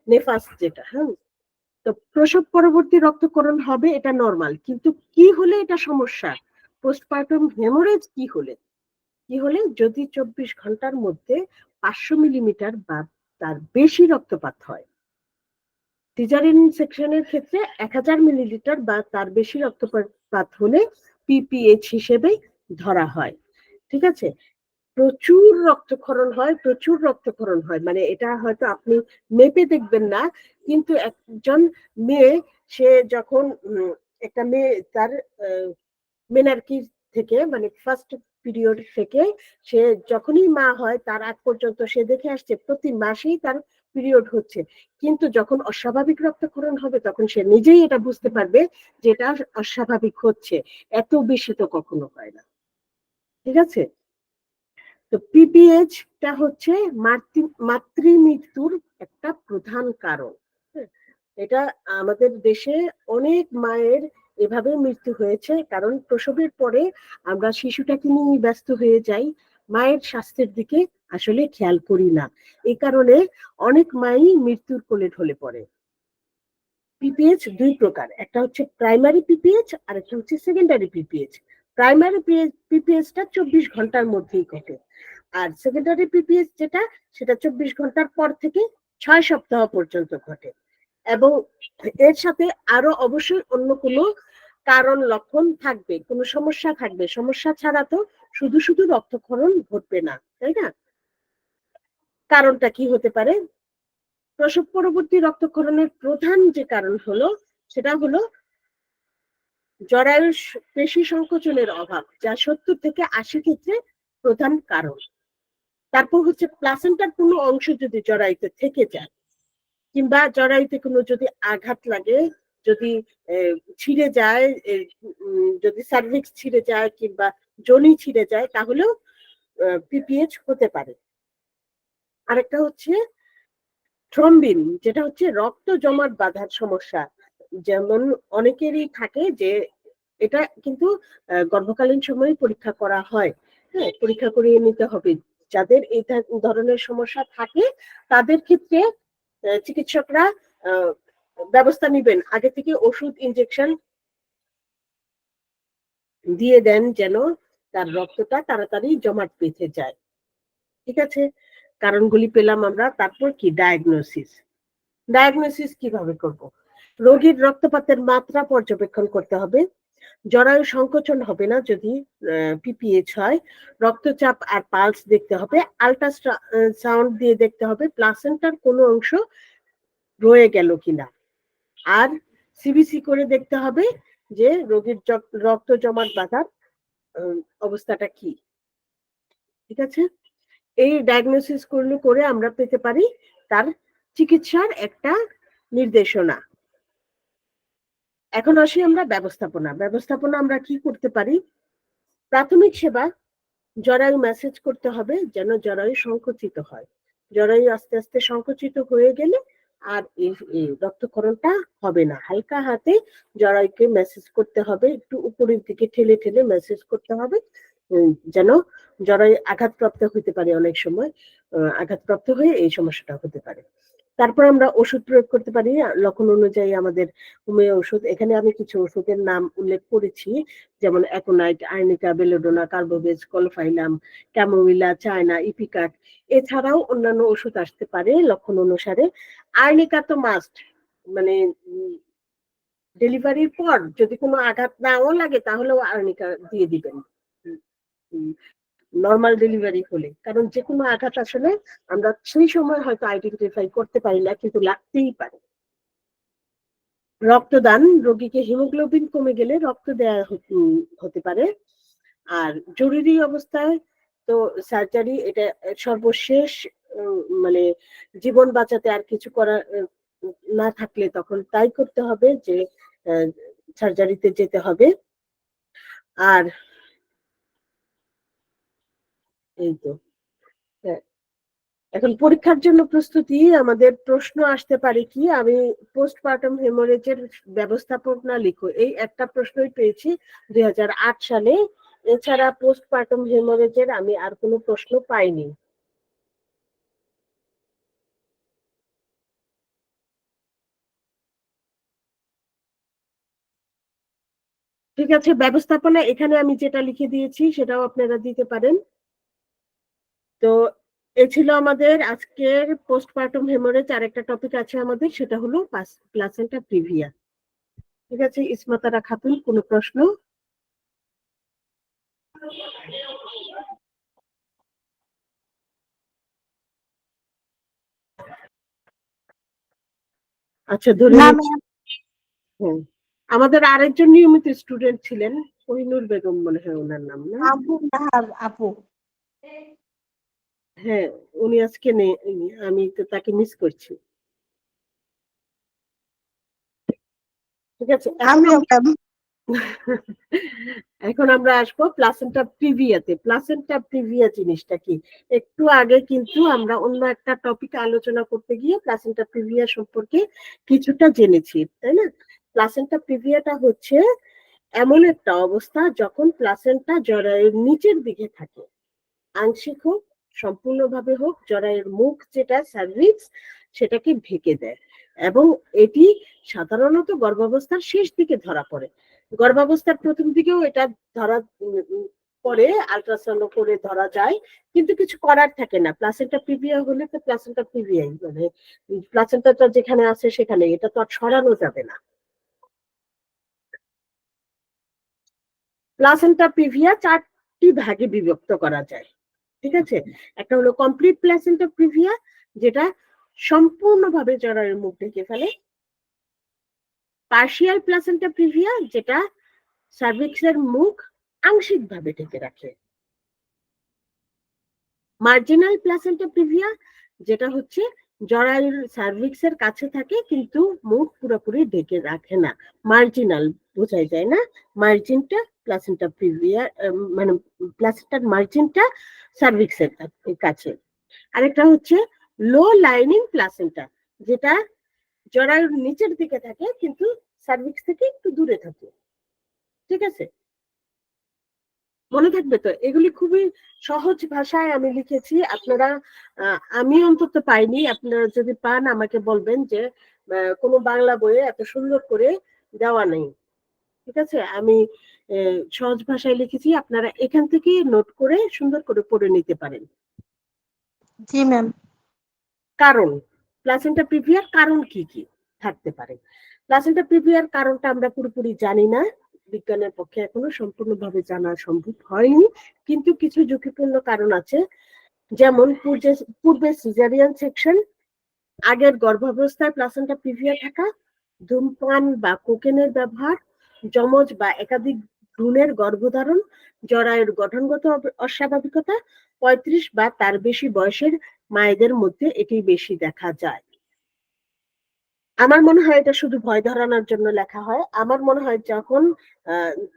[SPEAKER 2] নেফাস যেটা, হ্যাঁ। তো প্রসব পরবর্তী রক্তক্ষরণ হবে, এটা নরমাল। কিন্তু কি হলে এটা সমস্যা, পোস্টপার্টাম হেমোরেজ কি হলে যদি 24 ঘন্টার মধ্যে 500 মিলিমিটার বা তার বেশি রক্তপাত হয়। সিজারিন সেকশনের ক্ষেত্রে 1000 মিলিলিটার বা তার বেশি রক্তপাত হলে পিপিএইচ হিসেবে ধরা হয়। ঠিক আছে, প্রচুর রক্তক্ষরণ হয়, মানে এটা হয়তো আপনি মেপে দেখবেন না, কিন্তু একজন মেয়ে, সে যখন একটা মেয়ে তার মেনার্কি থেকে, মানে ফার্স্ট পিরিয়ড থেকে, সে যখনই মা হয় তার আগ পর্যন্ত সে দেখে আসছে প্রতি মাসেই তার পিরিয়ড হচ্ছে। কিন্তু যখন অস্বাভাবিক রক্তক্ষরণ হবে তখন সে নিজেই এটা বুঝতে পারবে যে এটা অস্বাভাবিক হচ্ছে, এত বেশি তো কখনো হয় না। ঠিক আছে, তো পিপিএইচটা হচ্ছে মাতৃ মৃত্যুর একটা প্রধান কারণ। এটা আমাদের দেশে অনেক মায়ের এভাবে মৃত্যু হয়েছে, কারণ প্রসবের পরে আমরা শিশুটাকে নিয়ে ব্যস্ত হয়ে যাই, মায়ের স্বাস্থ্যের দিকে আসলে খেয়াল করি না। এই কারণে অনেক মাই মৃত্যুর কোলে ঢলে পড়ে। পিপিএইচ দুই প্রকার, একটা হচ্ছে প্রাইমারি পিপিএইচ আর একটা হচ্ছে সেকেন্ডারি পিপিএইচ। প্রাইমারি পিপিএইচটা 24 ঘন্টার মধ্যেই ঘটে, আর সেকেন্ডারি পিপিএইচ যেটা, সেটা 24 ঘন্টার পর থেকে 6 সপ্তাহ পর্যন্ত ঘটে। এবং এর সাথে আরো অবশ্যই অন্য কোনো কারণ লক্ষণ থাকবে, কোনো সমস্যা থাকবে, সমস্যা ছাড়া তো শুধু শুধু রক্তক্ষরণ ঘটবে না, তাই না? কারণটা কি হতে পারে? প্রসব পরবর্তী রক্তক্ষরণের প্রধান যে কারণ হলো সেটা হলো জরায়ুর পেশি সংকোচনের অভাব, যা 70 থেকে 80 ক্ষেত্রে প্রধান কারণ। তারপর হচ্ছে প্লাসেন্টার কোনো অংশ যদি জরায়ুতে থেকে যায়, কিংবা জরায়ুতে কোনো যদি আঘাত লাগে, যদি ছিঁড়ে যায়, যদি সার্ভিক্স ছিঁড়ে যায় কিংবা যোনি ছিঁড়ে যায়, তাহলেও পিপিএইচ হতে পারে। আরেকটা হচ্ছে থ্রম্বিন, যেটা হচ্ছে রক্ত জমাট বাঁধার সমস্যা। যেমন অনেকেরই থাকে যে এটা কিন্তু গর্ভকালীন সময়ে পরীক্ষা করা হয়, হ্যাঁ, পরীক্ষা করিয়ে নিতে হবে। যাদের এই ধরনের সমস্যা থাকে তাদের ক্ষেত্রে চিকিৎসকরা ব্যবস্থা নিবেন, আগে থেকে ওষুধ ইনজেকশন দিয়ে দেন যেন তার রক্তটা তাড়াতাড়ি জমাট বেঁধে যায়। ঠিক আছে, কারণগুলি পেলাম আমরা। তারপর কি ডায়াগনোসিস কিভাবে করব? রোগীর রক্তপাতের মাত্রা পর্যবেক্ষণ করতে হবে। জরায়ু সংকোচন হবে না যদি পিপিএইচ হয়। রক্তচাপ আর পালস দেখতে হবে। আল্ট্রাসাউন্ড দিয়ে দেখতে হবে প্লাসেন্টার কোনো অংশ রয়ে গেল কিনা। আর সিবিসি করে দেখতে হবে যে রোগীর রক্ত জমাট বাঁধার অবস্থাটা কি। ঠিক আছে, এই ডায়াগনোসিস করে আমরা পেতে পারি তার চিকিৎসার একটা নির্দেশনা। এখন আসি আমরা ব্যবস্থাপনা আমরা কি করতে পারি? প্রাথমিক সেবা, জরায়ু ম্যাসেজ করতে হবে যেন জরায়ু সংকুচিত হয়। জরায়ু আস্তে আস্তে সংকুচিত হয়ে গেলে আর এই রক্তক্ষরণটা হবে না। হালকা হাতে জরায়ুকে ম্যাসেজ করতে হবে, একটু উপরের দিকে ঠেলে ঠেলে ম্যাসেজ করতে হবে, যেন জরায়ু আঘাতপ্রাপ্ত হতে পারে, অনেক সময় আঘাতপ্রাপ্ত হয়ে এই সমস্যাটা হতে পারে। তারপর আমরা ওষুধ প্রয়োগ করতে পারি লক্ষণ অনুযায়ী আমাদের হোমিও ওষুধ। এখানে আমি কিছু ওষুধের নাম উল্লেখ করেছি, যেমন aconite, arnica, belladonna, carbo veg, caulophyllum, chamomilla, China, ipecac. এছাড়াও অন্যান্য ওষুধ আসতে পারে লক্ষণ অনুসারে। আর্নিকা তো মাস্ট, মানে ডেলিভারির পর যদি কোনো আঘাত নাও লাগে তাহলেও আর্নিকা দিয়ে দিবেন নর্মাল ডেলিভারি হলে, কারণ যে কোনো আঘাত আসলে আমরা সেই সময় হয়তো আইডেন্টিফাই করতে পারি না, কিন্তু লাগতেই পারে। রক্তদান, রোগীকে হিমোগ্লোবিন কমে গেলে রক্ত দেয়া হতে পারে। আর জরুরি অবস্থায় তো সার্জারি, এটা সর্বশেষ, মানে জীবন বাঁচাতে আর কিছু করা না থাকলে তখন তাই করতে হবে যে সার্জারিতে যেতে হবে। আর এই তো, এখন পরীক্ষার জন্য প্রস্তুতি, আমাদের প্রশ্ন আসতে পারে কি, আমি পোস্টপার্টাম হেমোরেজের ব্যবস্থাপনা লিখো, এই একটা প্রশ্নই পেয়েছি 2008 সালে। এছাড়া পোস্টপার্টাম হেমোরেজের আমি আর কোনো প্রশ্ন পাইনি। ঠিক আছে, ব্যবস্থাপনা এখানে আমি যেটা লিখে দিয়েছি সেটাও আপনারা দিতে পারেন। তো এ ছিল আমাদের আজকের পোস্টপার্টাম হেমোরেজ। আর একটা টপিক আছে আমাদের, সেটা হলো প্লাসেন্টা প্রিভিয়া। ঠিক আছে, ইসমাতারা খাতুন, কোনো প্রশ্ন? আচ্ছা, ধরে নিচ্ছি। হ্যাঁ, আমাদের আরেকজন নিয়মিত স্টুডেন্ট ছিলেন, কোহিনুর বেগম মনে হয় ওনার নাম, না?
[SPEAKER 1] আপু।
[SPEAKER 2] হ্যাঁ, উনি আজকে নেই, আমি তো তাকে মিস করছি। ঠিক আছে, এখন আমরা আসবো প্লাসেন্টা প্রিভিয়াতে। প্লাসেন্টা প্রিভিয়া জিনিসটা কি? একটু আগে কিন্তু আমরা অন্য একটা টপিক আলোচনা করতে গিয়ে প্লাসেন্টা প্রিভিয়া সম্পর্কে কিছুটা জেনেছি, তাই না? প্লাসেন্টা প্রিভিয়াটা হচ্ছে এমন একটা অবস্থা যখন প্লাসেন্টা জরায়ুর নিচের দিকে থাকে, আংশিক হোক সম্পূর্ণভাবে হোক, জরায়ুর মুখ যেটা সার্ভিক্স সেটাকে ঢেকে দেয়, এবং এটি সাধারণত গর্ভাবস্থার শেষ দিকে ধরা পড়ে। গর্ভাবস্থার প্রথম দিকেও এটা ধরা পড়ে, আল্ট্রাসাউন্ড করে ধরা যায়, কিন্তু কিছু করার থাকে না। প্লাসেন্টা প্রিভিয়া হলে তো প্লাসেন্টা প্রিভিয়াই, মানে প্লাসেন্টাটা যেখানে আছে সেখানে, এটা তো আর সরানো যাবে না। প্লাসেন্টা প্রিভিয়া 4টি ভাগে বিভক্ত করা যায়, ঠিক আছে? একটা হলো কমপ্লিট প্লাসেন্টা প্রিভিয়া, যেটা সম্পূর্ণভাবে জরায়ুর মুখ ঢেকে ফেলে। পার্শিয়াল প্লাসেন্টা প্রিভিয়া, যেটা সার্ভিক্সের মুখ আংশিকভাবে ঢেকে রাখে। মার্জিনাল প্লাসেন্টা প্রিভিয়া, যেটা হচ্ছে জরায়ুর সার্ভিক্সের কাছে থাকে কিন্তু মুখ পুরোপুরি ঢেকে রাখে না। মার্জিনাল বোঝাই যায় না, মার্জিনটা প্লাসেন্টা প্রিভিয়া, মানে প্লাসেন্টার মার্জিনটা সার্ভিক্সের কাছে। আরেকটা হচ্ছে লো লাইনিং প্লাসেন্টা, যেটা জরায়ুর নিচের দিকে থাকে কিন্তু সার্ভিক্স থেকে একটু দূরে থাকে, ঠিক আছে? মনে থাকবে তো? এগুলি খুবই সহজ ভাষায় আমি লিখেছি, আপনারা আমি অন্তত পাইনি, আপনারা যদি পান আমাকে বলবেন যে কোনো বাংলা বইয়ে এত সুন্দর করে দেওয়া নেই, ঠিক আছে? আমি সহজ ভাষায় লিখেছি, আপনারা এখান থেকে নোট করে সুন্দর করে পড়ে নিতে পারেন।
[SPEAKER 1] জি ম্যাম।
[SPEAKER 2] কারণ প্লাসেন্টা প্রিভিয়ার কারণ কি কি থাকতে পারে? প্লাসেন্টা প্রিভিয়ার কারণটা আমরা পুরোপুরি জানি না, বিজ্ঞানের পক্ষে এখনো সম্পূর্ণভাবে জানা সম্ভব হয়নি, কিন্তু কিছু ঝুঁকিপূর্ণ কারণ আছে, যেমন পূর্বে সিজারিয়ান সেকশন, আগের গর্ভাবস্থায় প্লাসেন্টা প্রিভিয়া থাকা, ধূমপান বা কোকেনের ব্যবহার, যমজ বা একাধিক ভ্রূণের গর্ভধারণ, জরায়ুর গঠনগত অস্বাভাবিকতা, 35 বা তার বেশি বয়সের মায়েদের মধ্যে এটি বেশি দেখা যায়। আমার মনে হয় এটা শুধু ভয় ধরানোর জন্য লেখা হয়। আমার মনে হয় যখন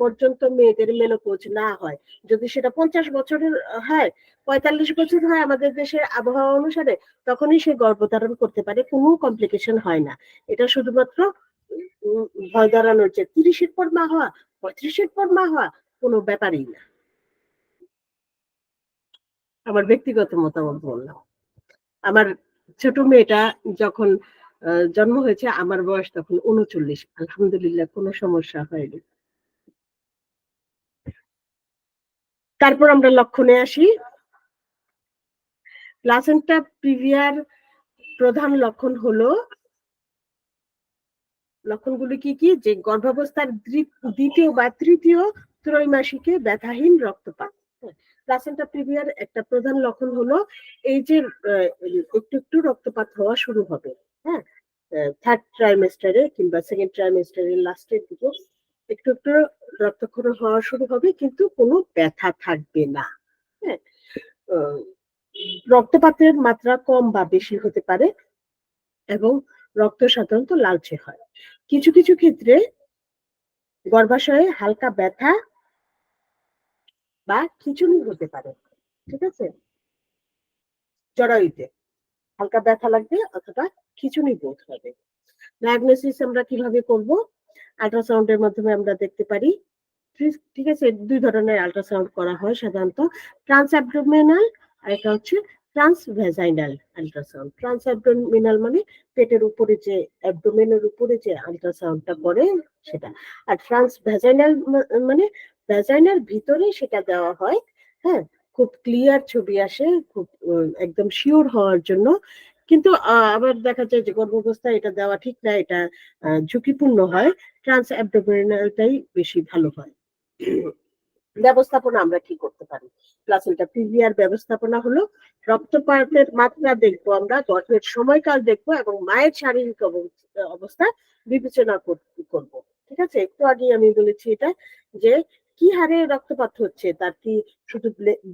[SPEAKER 2] পর্যন্ত মেয়েদের মেনোপজ না হয়, যদি সেটা 50 বছরের হয়, 45 বছর হয় আমাদের দেশের আবহাওয়া অনুসারে, তখনই সে গর্ভধারণ করতে পারে, কোনো কমপ্লিকেশন হয় না। এটা শুধুমাত্র ভয় ধরানোর, যে 30-এর পর মা হওয়া, 35-এর পর মা হওয়া কোনো ব্যাপারই না। আমার ব্যক্তিগত মতামত বললাম। আমার ছোট মেয়েটা যখন জন্ম হয়েছে, আমার বয়স তখন 39, আলহামদুলিল্লাহ কোনো সমস্যা হয়নি। তারপর আমরা লক্ষণে আসি। প্লাসেন্টা প্রিভিয়ার প্রধান লক্ষণ হলো, লক্ষণগুলি কি কি? যে গর্ভাবস্থার দ্বিতীয় বা তৃতীয় ত্রৈমাসিকে ব্যথাহীন রক্তপাত। প্লাসেন্টা প্রিভিয়ার একটা প্রধান লক্ষণ হলো এই যে একটু একটু রক্তপাত হওয়া শুরু হবে, হ্যাঁ, থার্ড ট্রাইমেস্টারে কিংবা সেকেন্ড ট্রাইমেস্টারের লাস্টের দিকে একটু একটু রক্তক্ষরণ হওয়া শুরু হবে, কিন্তু কোনো ব্যথা থাকবে না। হ্যাঁ, রক্তপাতের মাত্রা কম বা বেশি হতে পারে এবং রক্ত সাধারণত লালচে হয়। কিছু কিছু ক্ষেত্রে গর্ভাশয়ে হালকা ব্যথা বা খিঁচুনি হতে পারে, ঠিক আছে? জরায়ুতে হালকা ব্যথা লাগবে অথবা খিঁচুনি বোধ হবে। ডায়াগনোসিস আমরা কিভাবে করব? আল্ট্রাসাউন্ডের মাধ্যমে আমরা দেখতে পারি, ঠিক আছে? 2 ধরনের আল্ট্রাসাউন্ড করা হয় সাধারণত, ট্রান্স অ্যাবডোমিনাল আর এটা হচ্ছে trans vaginal ultrasound. Trans abdominal মানে পেটের উপরে, যে অ্যাবডোমেনের উপরে যে আল্ট্রাসাউন্ডটা করে সেটা, আর ট্রান্স ভ্যাজাইনাল মানে ভ্যাজাইনার ভিতরে সেটা দেওয়া হয়। হ্যাঁ, খুব ক্লিয়ার ছবি আসে, খুব একদম শিওর হওয়ার জন্য। কিন্তু আবার দেখা যায় যে গর্ভাবস্থায় এটা দেওয়া ঠিক না, এটা ঝুঁকিপূর্ণ হয়। ট্রান্স অ্যাবডোমিনালটাই বেশি ভালো হয়। ব্যবস্থাপনা আমরা কি করতে পারি? প্লাসেন্টা প্রিভিয়ার ব্যবস্থাপনা হলো, রক্তপাতের মাত্রা দেখবো আমরা, গর্ভের সময়কাল দেখবো এবং মায়ের শারীরিক অবস্থা বিবেচনা করব, ঠিক আছে? একটু আগে আমি বলেছি এটা, যে কি হারে রক্তপাত হচ্ছে, তার কি শুধু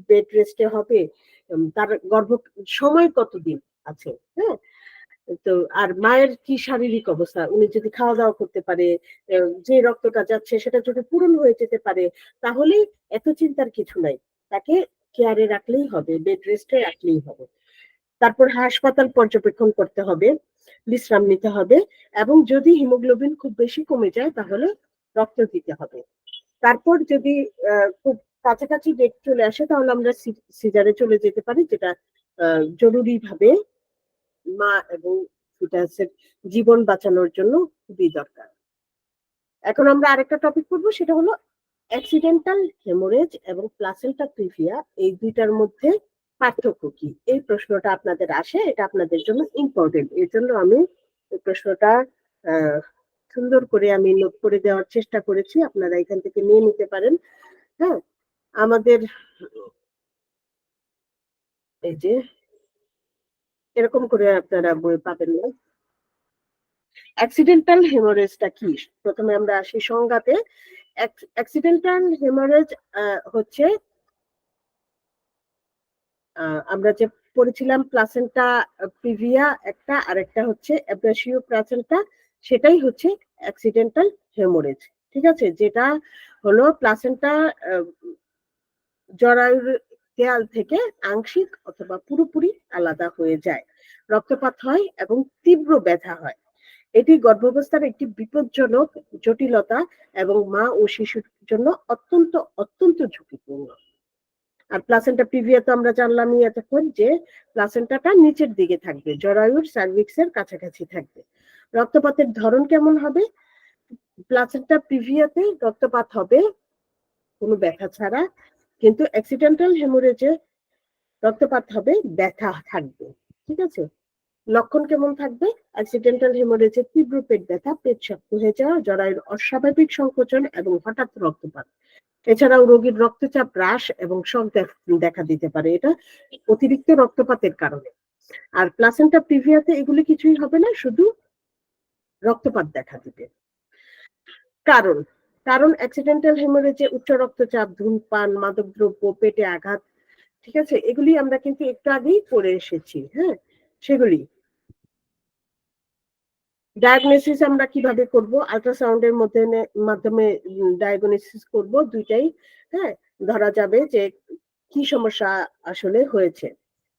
[SPEAKER 2] বেড রেস্টে হবে, তার গর্ভ সময় কতদিন আছে, হ্যাঁ, তো আর মায়ের কি শারীরিক অবস্থা, উনি যদি খাওয়া দাওয়া করতে পারে, যে রক্তটা যাচ্ছে সেটা যদি পূরণ হয়ে যেতে পারে, তাহলেই এত চিন্তার কিছু নাই, তাকে কেয়ারে রাখলেই হবে, বেড রেস্টে রাখলেই হবে। তারপর হাসপাতাল পর্যবেক্ষণ করতে হবে, বিশ্রাম নিতে হবে এবং যদি হিমোগ্লোবিন খুব বেশি কমে যায় তাহলে রক্ত দিতে হবে। তারপর যদি খুব কাছাকাছি ডেট চলে আসে তাহলে আমরা সিজারে চলে যেতে পারি, যেটা জরুরি ভাবে মা এবং ফিটাসের জীবন বাঁচানোর জন্য খুবই দরকার। এখন আমরা আরেকটা টপিক পড়বো, সেটা হলো অ্যাক্সিডেন্টাল হেমোরেজ এবং প্লাসেন্টা প্রিভিয়া, এই দুইটার মধ্যে পার্থক্য কি? এই প্রশ্নটা আপনাদের আসে, এটা আপনাদের জন্য ইম্পর্টেন্ট, এর জন্য আমি এই প্রশ্নটা সুন্দর করে আমি নোট করে দেওয়ার চেষ্টা করেছি, আপনারা এখান থেকে নিয়ে নিতে পারেন। হ্যাঁ, আমাদের এই যে এরকম করে আপনারা বই পাবেন না। অ্যাক্সিডেন্টাল হেমোরেজটা কি? প্রথমে আমরা আসি সংজ্ঞাতে। অ্যাক্সিডেন্টাল হেমোরেজ হচ্ছে আমরা যে পড়েছিলাম প্লাসেন্টা প্রিভিয়া একটা, আরেকটা হচ্ছে অ্যাব্রাসিও প্লাসেন্টা, সেটাই হচ্ছে অ্যাক্সিডেন্টাল হেমোরেজ। ঠিক আছে? যেটা হলো প্লাসেন্টা জরায়ুর দেয়াল থেকে আংশিক অথবা পুরোপুরি আলাদা হয়ে যায়, রক্তপাত হয় এবং তীব্র ব্যথা হয়। এটি গর্ভাবস্থার একটি বিপজ্জনক জটিলতা এবং মা ও শিশুর জন্য অত্যন্ত অত্যন্ত ঝুঁকিপূর্ণ। আর প্লাসেন্টা প্রিভিয়া তো আমরা জানলামই এতক্ষণ যে প্লাসেন্টাটা নিচের দিকে থাকবে, জরায়ুর সার্ভিক্সের কাছাকাছি থাকবে। রক্তপাতের ধরন কেমন হবে? প্লাসেন্টা প্রিভিয়াতে রক্তপাত হবে কোনো ব্যথা ছাড়া, কিন্তু অ্যাক্সিডেন্টাল হেমোরেজে রক্তপাত হবে, ব্যথা থাকবে। ঠিক আছে? লক্ষণ কেমন থাকবে? অ্যাক্সিডেন্টাল হেমোরেজে তীব্র পেট ব্যথা, পেট শক্ত হয়ে যাওয়া, জরায়ুর অস্বাভাবিক সংকোচন এবং হঠাৎ রক্তপাত। এছাড়াও রোগীর রক্তচাপ হ্রাস এবং শক দেখা দিতে পারে, এটা অতিরিক্ত রক্তপাতের কারণে। আর প্লাসেন্টা প্রিভিয়াতে এগুলি কিছুই হবে না, শুধু রক্তপাত দেখা দিবে। কারণ কারণ অ্যাক্সিডেন্টাল হেমোরেজে উচ্চ রক্তচাপ, ধূমপান, মাদকদ্রব্য, পেটে আঘাত, ঠিক আছে, এগুলি আমরা কিন্তু একটু আগেই পড়ে এসেছি। হ্যাঁ, সেগুলি ডায়াগনোসিস আমরা কিভাবে করব? আল্ট্রাসাউন্ডের মাধ্যমে ডায়াগনোসিস করব দুইটাই। হ্যাঁ, ধরা যাবে যে কি সমস্যা আসলে হয়েছে।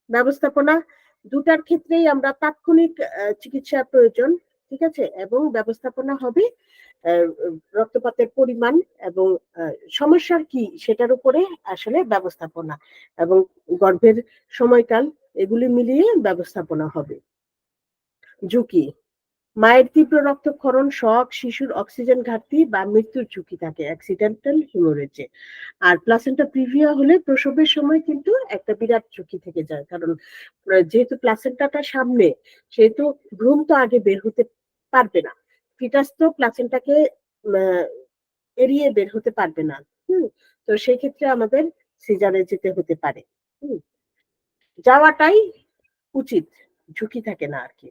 [SPEAKER 2] ব্যবস্থাপনা দুটার ক্ষেত্রেই আমরা তাৎক্ষণিক চিকিৎসার প্রয়োজন। ঠিক আছে? এবং ব্যবস্থাপনা হবে রক্তপাতের পরিমাণ এবং সমস্যার কি সেটার উপরে আসলে ব্যবস্থাপনা, এবং গর্ভের সময়কাল, এগুলি মিলিয়ে ব্যবস্থাপনা হবে। ঝুঁকি: মায়ের তীব্র রক্তক্ষরণ, শক, শিশুর অক্সিজেন ঘাটতি বা মৃত্যুর ঝুঁকি থাকে অ্যাক্সিডেন্টাল হেমোরেজে। আর প্লাসেন্টা প্রিভিয়া হলে প্রসবের সময় কিন্তু একটা বিরাট ঝুঁকি থেকে যায়, কারণ যেহেতু প্লাসেন্টাটা সামনে, সেহেতু ভ্রূণ তো আগে বের হতে পারবে না, ফিটাস তো প্লাসেন্টাকে এড়িয়ে বের হতে পারবে না। হুম, তো সেই ক্ষেত্রে আমাদের সিজারে যেতে হতে পারে। হুম, যাওয়াটাই উচিত, ঝুঁকি থাকে না আর কি।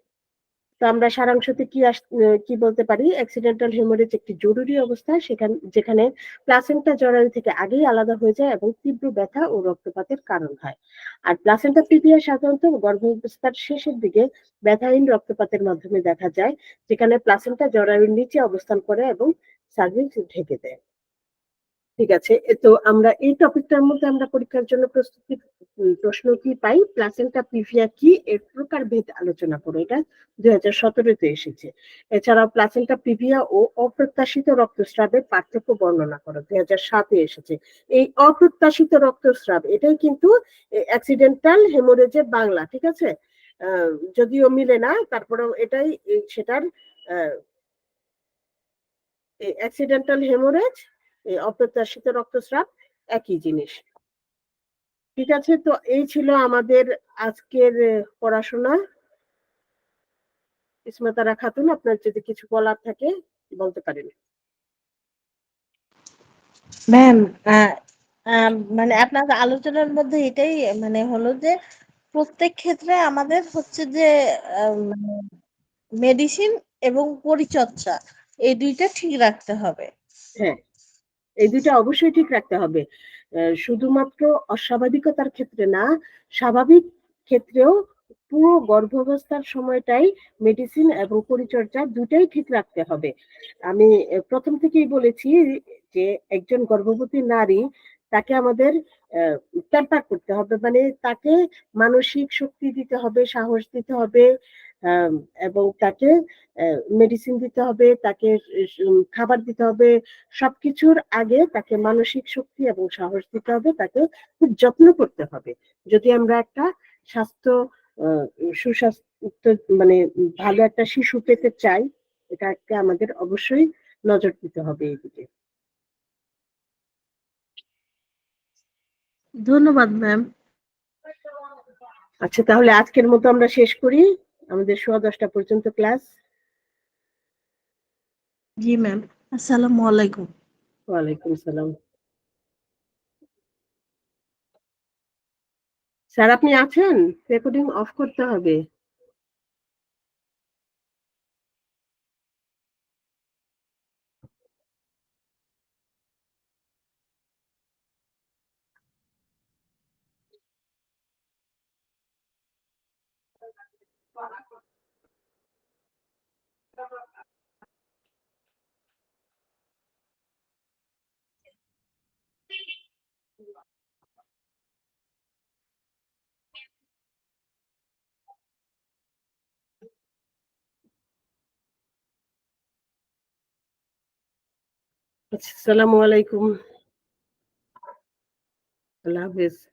[SPEAKER 2] তো আমরা সারাংশতে কি বলতে পারি? অ্যাক্সিডেন্টাল হেমোরেজ একটি জরুরি অবস্থা যেখানে প্লাসেন্টা জরায়ু থেকে আগেই আলাদা হয়ে যায় এবং তীব্র ব্যথা ও রক্তপাতের কারণ হয়। আর প্লাসেন্টা প্রিভিয়া সাধারণত গর্ভাবস্থার শেষের দিকে ব্যথাহীন রক্তপাতের মাধ্যমে দেখা যায়, যেখানে প্লাসেন্টা জরায়ুর নিচে অবস্থান করে এবং সার্ভিক্স ঢেকে দেয়। ঠিক আছে, তো আমরা এই টপিকটার মধ্যে আমরা পরীক্ষার জন্য প্রশ্ন কি পাই? প্লাসেন্টা প্রিভিয়া কি, এর প্রকারভেদ আলোচনা করো, এটা 2017-তে এসেছে। এছাড়াও প্লাসেন্টা প্রিভিয়া ও অপ্রত্যাশিত রক্তস্রাবের পার্থক্য বর্ণনা করো, 2007-এ এসেছে। এই অপ্রত্যাশিত রক্তস্রাব, এটাই কিন্তু অ্যাক্সিডেন্টাল হেমোরেজের বাংলা। ঠিক আছে? যদিও মিলে না, তারপরেও এটাই সেটার অ্যাক্সিডেন্টাল হেমোরেজ, অপ্রত্যাশিত রক্তস্রাব একই জিনিস। ঠিক আছে, তো এই ছিল আমাদের আজকের পড়াশোনা। ইসমাতারা খাতুন, আপনার যদি কিছু বলার থাকে বলতে পারেন।
[SPEAKER 1] ম্যাম, মানে আপনার আলোচনার মধ্যে এটাই মানে হলো যে প্রত্যেক ক্ষেত্রে আমাদের হচ্ছে যে মেডিসিন এবং পরিচর্যা এই দুইটা ঠিক রাখতে হবে।
[SPEAKER 2] হ্যাঁ, এই দুইটা অবশ্যই ঠিক রাখতে হবে। শুধুমাত্র অস্বাভাবিকতার ক্ষেত্রে না, স্বাভাবিক ক্ষেত্রেও পুরো গর্ভাবস্থার সময়টাই মেডিসিন এবং পরিচর্যা দুটাই ঠিক রাখতে হবে। আমি প্রথম থেকেই বলেছি যে একজন গর্ভবতী নারী, তাকে আমাদের প্যাম্পার করতে হবে, মানে তাকে মানসিক শক্তি দিতে হবে, সাহস দিতে হবে, এবং তাকে মেডিসিন দিতে হবে, তাকে খাবার দিতে হবে। সবকিছুর আগে তাকে মানসিক শক্তি এবং সাহস দিতে হবে, তাকে খুব যত্ন করতে হবে। যদি আমরা একটা স্বাস্থ্য সুস্বাস্থ্য মানে ভালো একটা শিশু পেতে চাই, এটাকে আমাদের অবশ্যই নজর দিতে হবে এইদিকে।
[SPEAKER 1] ধন্যবাদ ম্যাম।
[SPEAKER 2] আচ্ছা, তাহলে আজকের মতো আমরা শেষ করি, আমাদের 10:15 পর্যন্ত ক্লাস।
[SPEAKER 1] জি ম্যাম, আসসালামু আলাইকুম।
[SPEAKER 2] ওয়ালাইকুম সালাম। স্যার আপনি আছেন? রেকর্ডিং অফ করতে হবে। আসসালামু আলাইকুম। আল্লাহ হাফেজ।